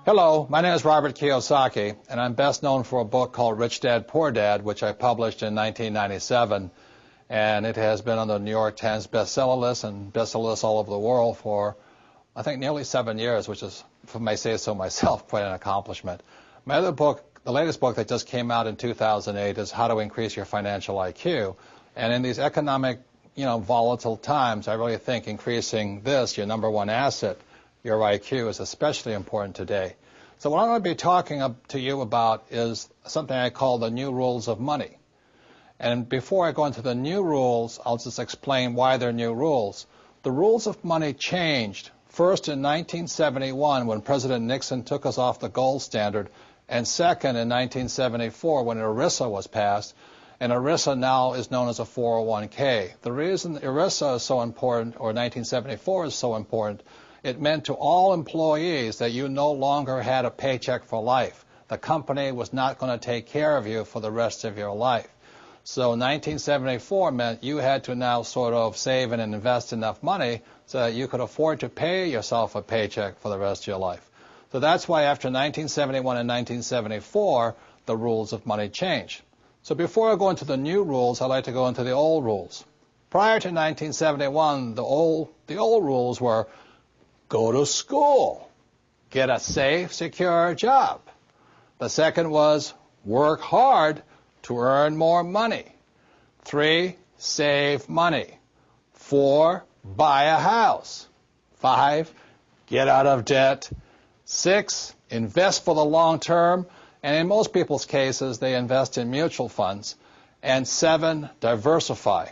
Hello, my name is Robert Kiyosaki, and I'm best known for a book called Rich Dad, Poor Dad, which I published in 1997, and it has been on the New York Times bestseller list and bestseller lists all over the world for, I think, nearly 7 years, which is, if I may say so myself, quite an accomplishment. My other book, the latest book that just came out in 2008, is How to Increase Your Financial IQ, and in these economic, volatile times, I really think increasing this, your number one asset, your IQ, is especially important today. So what I'm going to be talking to you about is something I call the new rules of money. And before I go into the new rules, I'll just explain why they're new rules. The rules of money changed first in 1971 when President Nixon took us off the gold standard, and second in 1974 when ERISA was passed. And ERISA now is known as a 401k. The reason ERISA is so important, or 1974 is so important, it meant to all employees that you no longer had a paycheck for life. The company was not going to take care of you for the rest of your life. So 1974 meant you had to now sort of save and invest enough money so that you could afford to pay yourself a paycheck for the rest of your life. So that's why after 1971 and 1974, the rules of money changed. So before I go into the new rules, I'd like to go into the old rules. Prior to 1971, the old rules were: go to school, get a safe, secure job. The second was work hard to earn more money. 3, save money. 4, buy a house. 5, get out of debt. 6, invest for the long term, and in most people's cases, they invest in mutual funds. And 7, diversify.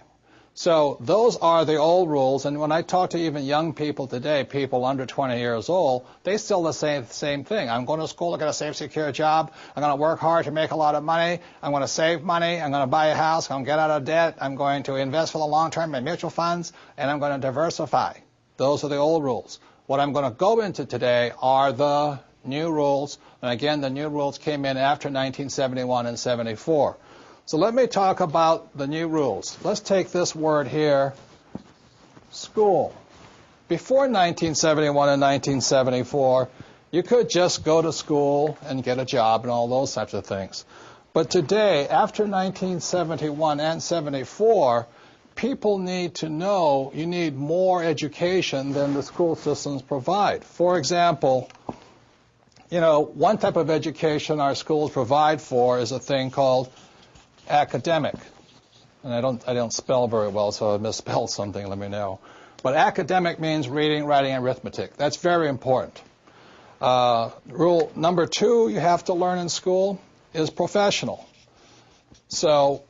So those are the old rules, and when I talk to even young people today, people under 20 years old, they still the same thing. I'm going to school to get a safe, secure job. I'm going to work hard to make a lot of money. I'm going to save money. I'm going to buy a house. I'm going to get out of debt. I'm going to invest for the long term in mutual funds, and I'm going to diversify. Those are the old rules. What I'm going to go into today are the new rules, and again, the new rules came in after 1971 and 74. So let me talk about the new rules. Let's take this word here, school. Before 1971 and 1974, you could just go to school and get a job and all those types of things. But today, after 1971 and 74, people need to know you need more education than the school systems provide. For example, one type of education our schools provide for is a thing called academic. And I don't spell very well, so if I misspelled something, let me know. But academic means reading, writing, and arithmetic. That's very important. Rule number 2 you have to learn in school is professional. So,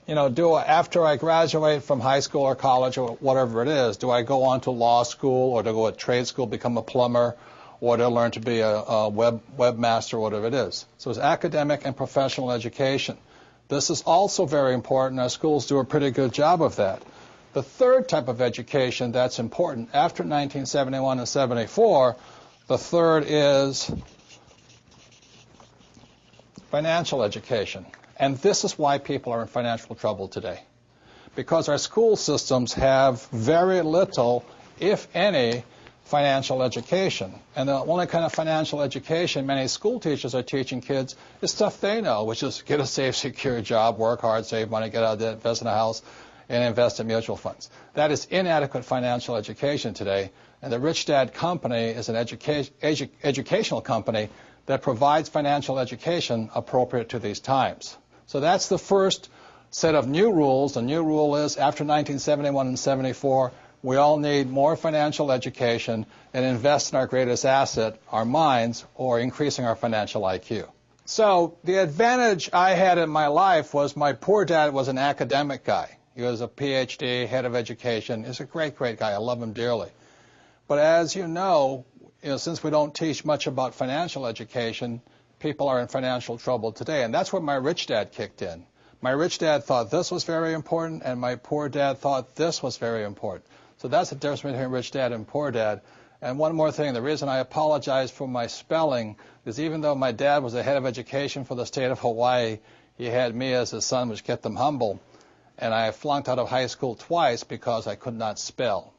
after I graduate from high school or college or whatever it is, do I go on to law school or to go to trade school, become a plumber, or to learn to be a webmaster, whatever it is? So it's academic and professional education. This is also very important. Our schools do a pretty good job of that. The third type of education that's important after 1971 and 74, the third is financial education. And this is why people are in financial trouble today. Because our school systems have very little, if any, financial education. And the only kind of financial education many school teachers are teaching kids is stuff they know, which is get a safe, secure job, work hard, save money, get out of debt, invest in a house, and invest in mutual funds. That is inadequate financial education today. And the Rich Dad Company is an educational company that provides financial education appropriate to these times. So that's the first set of new rules. The new rule is after 1971 and 74, we all need more financial education and invest in our greatest asset, our minds, or increasing our financial IQ. So the advantage I had in my life was my poor dad was an academic guy. He was a PhD, head of education. He's a great, great guy. I love him dearly. But as you know, since we don't teach much about financial education, people are in financial trouble today. And that's where my rich dad kicked in. My rich dad thought this was very important, and my poor dad thought this was very important. So that's the difference between rich dad and poor dad. And one more thing, the reason I apologize for my spelling is even though my dad was the head of education for the state of Hawaii, he had me as his son, which kept him humble. And I flunked out of high school twice because I could not spell.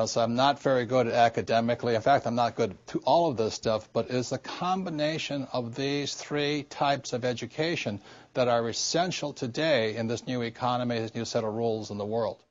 So I'm not very good academically. In fact, I'm not good to all of this stuff, but it's the combination of these three types of education that are essential today in this new economy, this new set of rules in the world.